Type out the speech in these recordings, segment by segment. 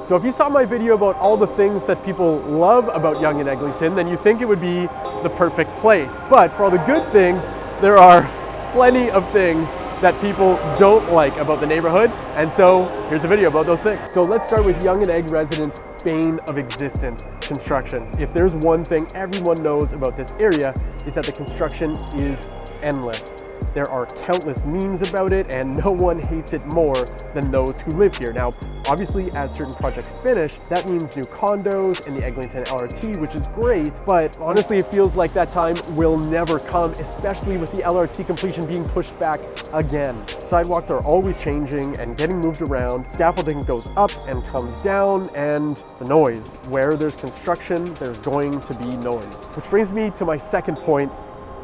So if you saw my video about all the things that people love about Yonge and Eglinton, then you think it would be the perfect place. But for all the good things, there are plenty of things that people don't like about the neighborhood. And so here's a video about those things. So let's start with Yonge and Egg residents' bane of existence, construction. If there's one thing everyone knows about this area, is that the construction is endless. There are countless memes about it, and no one hates it more than those who live here. Now, obviously, as certain projects finish, that means new condos in the Eglinton LRT, which is great, but honestly, it feels like that time will never come, especially with the LRT completion being pushed back again. Sidewalks are always changing and getting moved around, scaffolding goes up and comes down, and the noise. Where there's construction, there's going to be noise. Which brings me to my second point,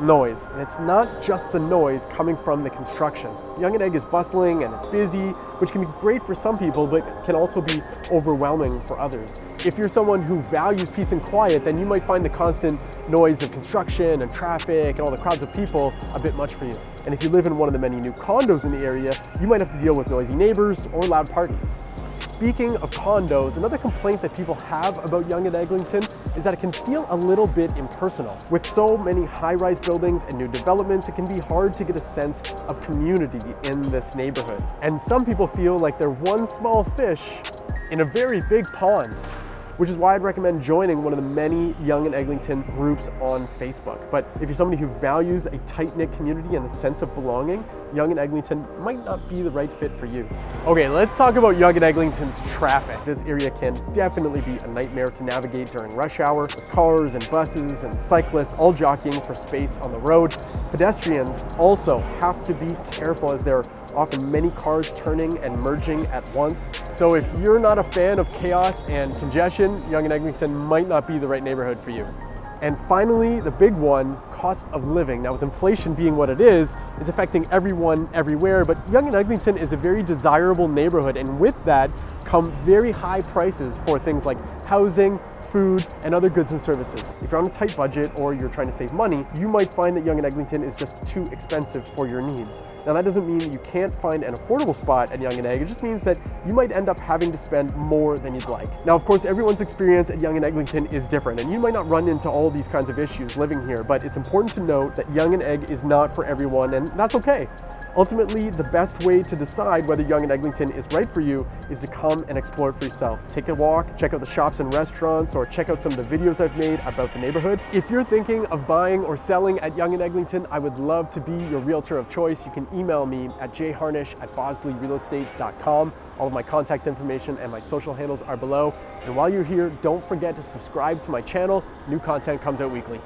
noise. And it's not just the noise coming from the construction. Yonge and Egg is bustling and it's busy, which can be great for some people, but can also be overwhelming for others. If you're someone who values peace and quiet, then you might find the constant noise of construction and traffic and all the crowds of people a bit much for you. And if you live in one of the many new condos in the area, you might have to deal with noisy neighbors or loud parties. Speaking of condos, another complaint that people have about Yonge and Eglinton is that it can feel a little bit impersonal. With so many high-rise buildings and new developments, it can be hard to get a sense of community in this neighborhood. And some people feel like they're one small fish in a very big pond, which is why I'd recommend joining one of the many Yonge and Eglinton groups on Facebook. But if you're somebody who values a tight-knit community and a sense of belonging, Yonge and Eglinton might not be the right fit for you. Okay, let's talk about Yonge and Eglinton's traffic. This area can definitely be a nightmare to navigate during rush hour, with cars and buses and cyclists all jockeying for space on the road. Pedestrians also have to be careful, as there are often many cars turning and merging at once. So if you're not a fan of chaos and congestion, Yonge and Eglinton might not be the right neighborhood for you. And finally, the big one, cost of living. Now, with inflation being what it is, it's affecting everyone everywhere, but Yonge and Eglinton is a very desirable neighborhood, and with that come very high prices for things like housing, food, and other goods and services. If you're on a tight budget or you're trying to save money, you might find that Yonge and Eglinton is just too expensive for your needs. Now, that doesn't mean that you can't find an affordable spot at Yonge and Egg. It just means that you might end up having to spend more than you'd like. Now, of course, everyone's experience at Yonge and Eglinton is different, and you might not run into all these kinds of issues living here, but it's important to note that Yonge and Egg is not for everyone, and that's okay. Ultimately, the best way to decide whether Yonge and Eglinton is right for you is to come and explore it for yourself. Take a walk, check out the shops and restaurants, or check out some of the videos I've made about the neighborhood. If you're thinking of buying or selling at Yonge and Eglinton, I would love to be your realtor of choice. You can email me at jharnish@bosleyrealestate.com. All of my contact information and my social handles are below. And while you're here, don't forget to subscribe to my channel. New content comes out weekly.